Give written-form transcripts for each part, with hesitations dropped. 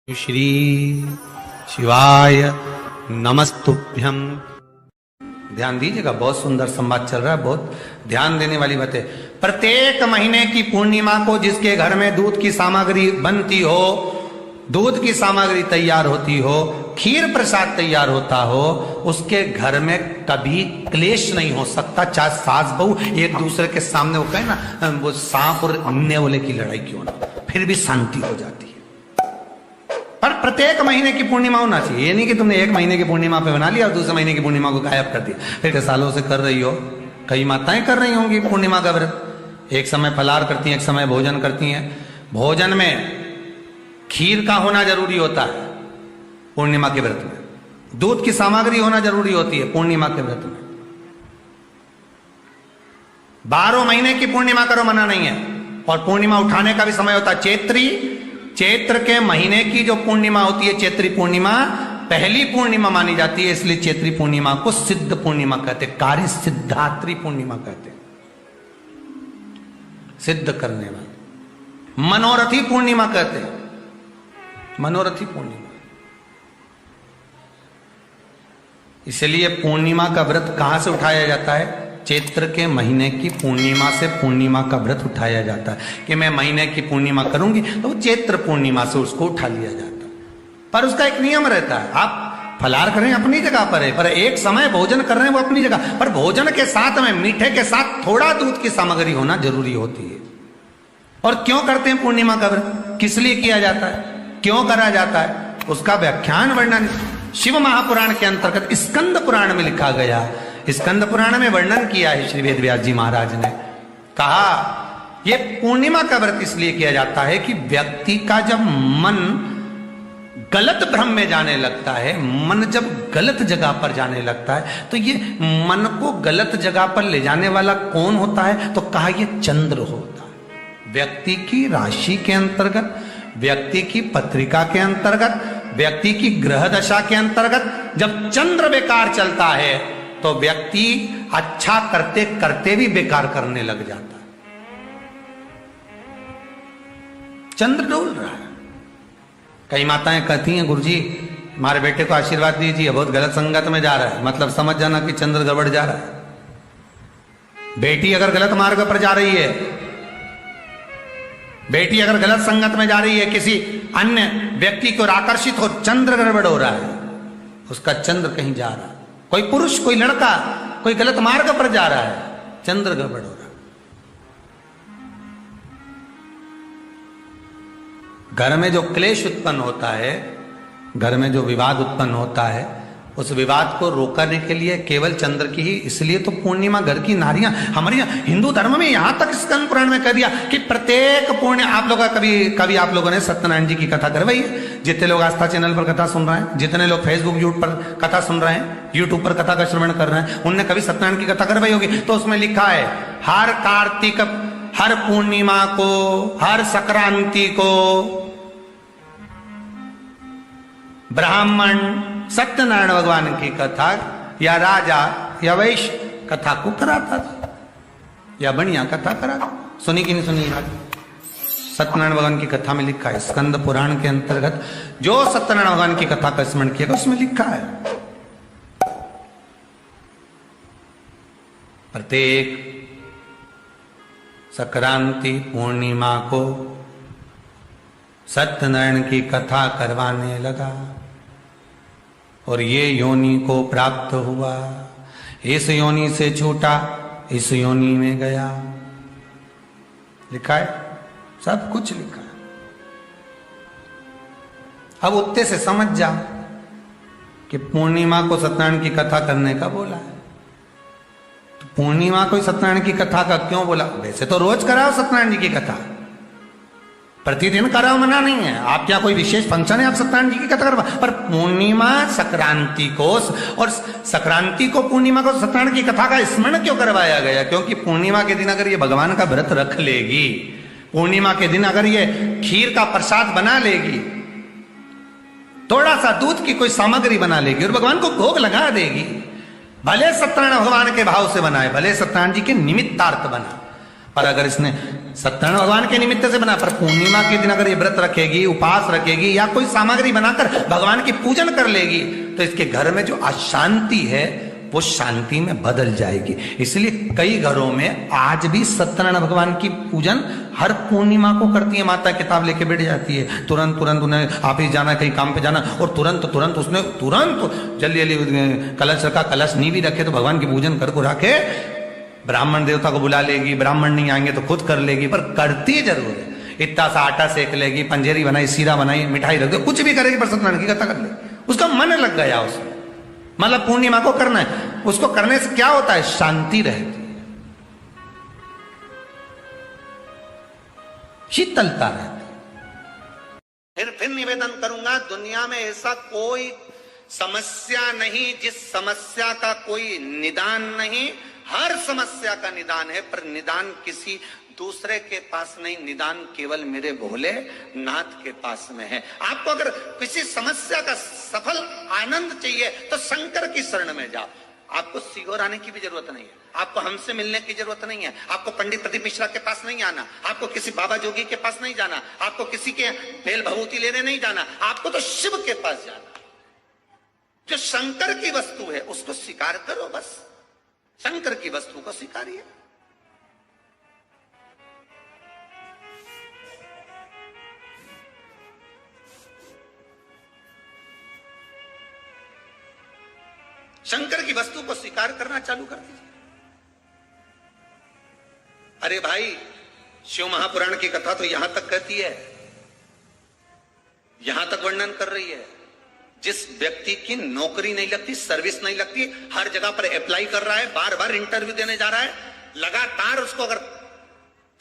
श्री शिवाय नमस्तुभ्यम। ध्यान दीजिएगा, बहुत सुंदर संवाद चल रहा है, बहुत ध्यान देने वाली बात है। प्रत्येक महीने की पूर्णिमा को जिसके घर में दूध की सामग्री बनती हो, दूध की सामग्री तैयार होती हो, खीर प्रसाद तैयार होता हो, उसके घर में कभी क्लेश नहीं हो सकता। चाहे सास बहू एक दूसरे के सामने वो कहे ना, वो सांप और नेवले की लड़ाई क्यों ना, फिर भी शांति हो जाती है। पर प्रत्येक महीने की पूर्णिमा होना चाहिए। ये नहीं कि तुमने एक महीने की पूर्णिमा पे बना लिया और दूसरे महीने की पूर्णिमा को गायब कर दिया। फिर सालों से कर रही हो, कई माताएं कर रही होंगी पूर्णिमा का व्रत, एक समय फलाहार करती हैं, एक समय भोजन करती हैं। भोजन में खीर का होना जरूरी होता है पूर्णिमा के व्रत में, दूध की सामग्री होना जरूरी होती है पूर्णिमा के व्रत में। 12 महीने की पूर्णिमा करो, मना नहीं है। और पूर्णिमा उठाने का भी समय होता है। चैत्र के महीने की जो पूर्णिमा होती है, चैत्री पूर्णिमा पहली पूर्णिमा मानी जाती है, इसलिए चैत्री पूर्णिमा को सिद्ध पूर्णिमा कहते, कार्य सिद्धात्री पूर्णिमा कहते, सिद्ध करने वाली। मनोरथी पूर्णिमा कहते हैं, मनोरथी पूर्णिमा। इसलिए पूर्णिमा का व्रत कहां से उठाया जाता है? चैत्र के महीने की पूर्णिमा से पूर्णिमा का व्रत उठाया जाता है कि मैं महीने की पूर्णिमा करूंगी, तो चैत्र पूर्णिमा से उसको उठा लिया जाता है। पर उसका एक नियम रहता है, आप फलाहार करें अपनी जगह पर है, पर एक समय भोजन कर रहे हैं वो अपनी जगह पर। भोजन के साथ में मीठे के साथ थोड़ा दूध की सामग्री होना जरूरी होती है। और क्यों करते हैं पूर्णिमा का व्रत, किस लिए किया जाता है, क्यों करा जाता है, उसका व्याख्यान वर्णन शिव महापुराण के अंतर्गत स्कंद पुराण में लिखा गया। स्कंद पुराण में वर्णन किया है श्री वेद व्यास जी महाराज ने। कहा यह पूर्णिमा का व्रत इसलिए किया जाता है कि व्यक्ति का जब मन गलत भ्रम में जाने लगता है, मन जब गलत जगह पर जाने लगता है, तो ये मन को गलत जगह पर ले जाने वाला कौन होता है? तो कहा यह चंद्र होता है। व्यक्ति की राशि के अंतर्गत, व्यक्ति की पत्रिका के अंतर्गत, व्यक्ति की ग्रह दशा के अंतर्गत जब चंद्र बेकार चलता है तो व्यक्ति अच्छा करते करते भी बेकार करने लग जाता है। चंद्र डोल रहा है। कई माताएं कहती हैं, गुरुजी हमारे बेटे को आशीर्वाद दीजिए, बहुत गलत संगत में जा रहा है। मतलब समझ जाना कि चंद्र गड़बड़ जा रहा है। बेटी अगर गलत मार्ग पर जा रही है, बेटी अगर गलत संगत में जा रही है, किसी अन्य व्यक्ति को आकर्षित हो, चंद्र गड़बड़ हो रहा है, उसका चंद्र कहीं जा रहा है। कोई पुरुष, कोई लड़का कोई गलत मार्ग पर जा रहा है, चंद्र गड़बड़ हो रहा है। घर में जो क्लेश उत्पन्न होता है, घर में जो विवाद उत्पन्न होता है, उस विवाद को रोकने के लिए केवल चंद्र की ही, इसलिए तो पूर्णिमा घर की नारियां, हमारे हिंदू धर्म में यहां तक स्कंद पुराण में कह दिया कि प्रत्येक पूर्ण, आप लोग कभी आप लोगों ने सत्यनारायण जी की कथा करवाई है? जितने लोग आस्था चैनल पर कथा सुन रहे हैं, जितने लोग फेसबुक यूट्यूब पर कथा सुन रहे हैं, यूट्यूब पर कथा का श्रवण कर रहे हैं, उनने कभी सत्यनारायण की कथा करवाई होगी। तो उसमें लिखा है, हर कार्तिक, हर पूर्णिमा को, हर संक्रांति को ब्राह्मण सत्यनारायण भगवान की कथा या राजा या वैश्य कथा को कराता था, या बढ़िया कथा कराता। सुनी कि नहीं सुनी? सत्यनारायण भगवान की कथा में लिखा है, स्कंद पुराण के अंतर्गत जो सत्यनारायण भगवान की कथा का स्मरण किया उसमें लिखा है, प्रत्येक संक्रांति पूर्णिमा को सत्यनारायण की कथा करवाने लगा और ये योनि को प्राप्त हुआ, इस योनि से छूटा, इस योनि में गया। लिखा है, सब कुछ लिखा है। अब उत्ते से समझ जा कि पूर्णिमा को सत्यनारायण की कथा करने का बोला है। तो पूर्णिमा को सत्यनारायण की कथा का क्यों बोला? वैसे तो रोज कराओ सत्यनारायण जी की कथा, प्रतिदिन कराओ, मना नहीं है। आप क्या कोई विशेष फंक्शन है आप सत्यनारायण जी की कथा करवा, पर पूर्णिमा संक्रांति को, और संक्रांति को पूर्णिमा को सत्यनारायण की कथा का स्मरण क्यों करवाया गया? क्योंकि पूर्णिमा के दिन अगर ये भगवान का व्रत रख लेगी, पूर्णिमा के दिन अगर ये खीर का प्रसाद बना लेगी, थोड़ा सा दूध की कोई सामग्री बना लेगी और भगवान को भोग लगा देगी, भले सत्यनारायण भगवान के भाव से बनाए, भले सत्यनारायण जी के निमित्तार्थ बना, पर अगर इसने सत्यनारायण भगवान के निमित्त से बना, पर पूर्णिमा के दिन अगर ये व्रत रखेगी, उपास रखेगी या कोई सामग्री बनाकर भगवान की पूजन कर लेगी, तो इसके घर में जो अशांति है वो शांति में बदल जाएगी। इसलिए कई घरों में आज भी सत्यनारायण भगवान की पूजन हर पूर्णिमा को करती है। माता किताब लेके बैठ जाती है, तुरंत उन्हें ऑफिस जाना, कहीं काम पे जाना, और तुरंत उसने जल्दी जल्दी कलश रखा, कलश नहीं भी रखे तो भगवान की पूजन कर को रखे, ब्राह्मण देवता को बुला लेगी, ब्राह्मण नहीं आएंगे तो खुद कर लेगी, पर करती जरूर है। इतना सा आटा सेक लेगी, पंजेरी बनाई, सीरा बनाई, मिठाई रख दो, कुछ भी करेगी, पर सत्यनारायण की कथा कर ले, उसका मन लग गया उसमें। मतलब पूर्णिमा को करना है, उसको करने से क्या होता है, शांति रहती, शीतलता रहती। फिर निवेदन करूंगा, दुनिया में ऐसा कोई समस्या नहीं जिस समस्या का कोई निदान नहीं। हर समस्या का निदान है, पर निदान किसी दूसरे के पास नहीं, निदान केवल मेरे भोले नाथ के पास में है। आपको अगर किसी समस्या का सफल आनंद चाहिए तो शंकर की शरण में जाओ। आपको सीहोर आने की भी जरूरत नहीं है, आपको हमसे मिलने की जरूरत नहीं है, आपको पंडित प्रदीप मिश्रा के पास नहीं आना, आपको किसी बाबा जोगी के पास नहीं जाना, आपको किसी के बेल भभूति लेने नहीं जाना, आपको तो शिव के पास जाना। जो शंकर की वस्तु है उसको स्वीकार करो, बस शंकर की वस्तु को स्वीकारिए। शंकर की वस्तु को स्वीकार करना चालू कर दीजिए। अरे भाई, शिव महापुराण की कथा तो यहां तक कहती है, यहां तक वर्णन कर रही है, जिस व्यक्ति की नौकरी नहीं लगती, सर्विस नहीं लगती, हर जगह पर अप्लाई कर रहा है, बार बार इंटरव्यू देने जा रहा है, लगातार उसको अगर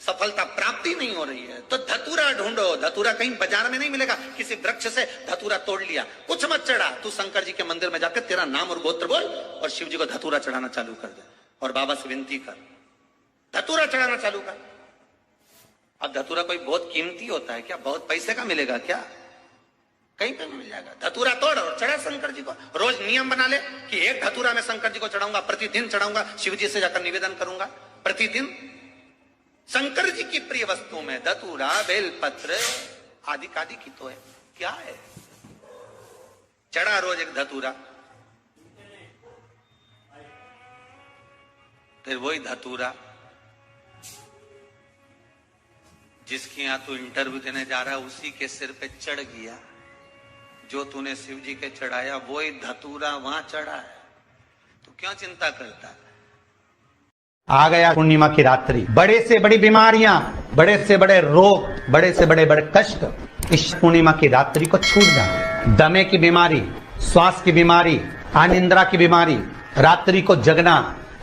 सफलता प्राप्ति नहीं हो रही है तो धतूरा ढूंढो। धतूरा कहीं बाजार में नहीं मिलेगा, किसी वृक्ष से धतूरा तोड़ लिया, कुछ मत चढ़ा, तू शंकर जी के मंदिर में जाकर तेरा नाम और गोत्र बोल और शिव जी को धतूरा चढ़ाना चालू कर दे और बाबा से विनती कर, धतूरा चढ़ाना चालू कर। अब धतूरा कोई बहुत कीमती होता है क्या, बहुत पैसे का मिलेगा क्या, कहीं पे मिल जाएगा। धतूरा तोड़ और चढ़ा शंकर जी को। रोज नियम बना ले कि एक धतूरा मैं शंकर जी को चढ़ाऊंगा, प्रतिदिन चढ़ाऊंगा, शिव जी से जाकर निवेदन करूंगा प्रतिदिन। शंकर जी की प्रिय वस्तुओं में धतूरा, बेलपत्र आदि कादि की तो है, क्या है, चढ़ा रोज एक धतूरा, फिर वही धतूरा जिसके यहां तू इंटरव्यू देने जा रहा है उसी के सिर पे चढ़ गया, जो तूने शिव जी के चढ़ाया वही धतूरा वहां चढ़ा है, तो क्यों चिंता करता है। आ गया पूर्णिमा की रात्रि, बड़े से बड़ी बीमारियां, बड़े से बड़े रोग, बड़े से बड़े बड़े कष्ट इस पूर्णिमा की रात्रि को छूट जाए। दमे की बीमारी, श्वास की बीमारी, अनिद्रा की बीमारी, रात्रि को जगना,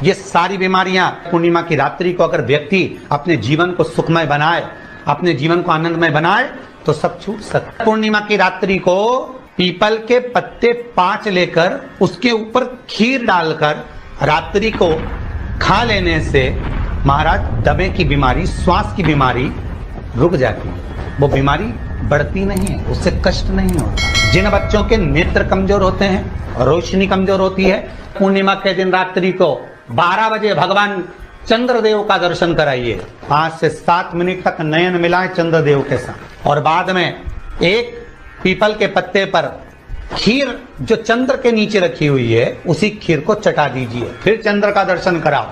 ये सारी बीमारियां पूर्णिमा की रात्रि को अगर व्यक्ति अपने जीवन को सुखमय बनाए, अपने जीवन को आनंदमय बनाए तो सब छूट सकता। पूर्णिमा की रात्रि को पीपल के पत्ते 5 लेकर उसके ऊपर खीर डालकर रात्रि को खा लेने से महाराज दमे की बीमारी, श्वास की बीमारी रुक जाती है, वो बीमारी बढ़ती नहीं है, उससे कष्ट नहीं होता। जिन बच्चों के नेत्र कमजोर होते हैं, रोशनी कमजोर होती है, पूर्णिमा के दिन रात्रि को 12 बजे भगवान चंद्रदेव का दर्शन कराइए। 5 से 7 मिनट तक नयन मिलाए चंद्रदेव के साथ और बाद में एक पीपल के पत्ते पर खीर जो चंद्र के नीचे रखी हुई है उसी खीर को चटा दीजिए, फिर चंद्र का दर्शन कराओ।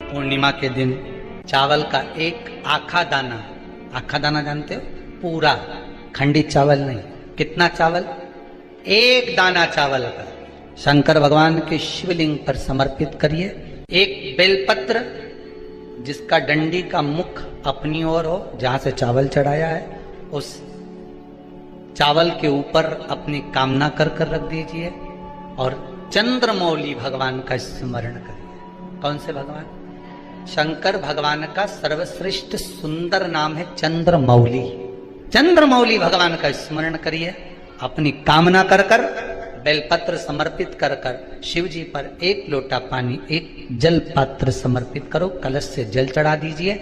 पूर्णिमा के दिन चावल का एक आखा दाना जानते हो, पूरा खंडित चावल नहीं, कितना चावल, एक दाना चावल का शंकर भगवान के शिवलिंग पर समर्पित करिए। एक बेलपत्र जिसका डंडी का मुख अपनी ओर हो, जहां से चावल चढ़ाया है, उस चावल के ऊपर अपनी कामना कर रख दीजिए और चंद्रमौली भगवान का स्मरण करिए। कौन से भगवान? शंकर भगवान का सर्वश्रेष्ठ सुंदर नाम है चंद्रमौली। चंद्रमौली भगवान का स्मरण करिए, अपनी कामना कर बेलपत्र समर्पित कर शिव जी पर एक लोटा पानी, एक जल पात्र समर्पित करो, कलश से जल चढ़ा दीजिए,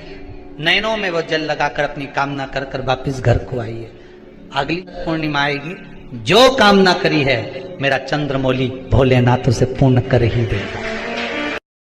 नैनों में वो जल लगाकर अपनी कामना कर वापिस घर को आइए। अगली पूर्णिमा आएगी, जो कामना करी है मेरा चंद्रमौली भोलेनाथ उसे पूर्ण कर ही देगा।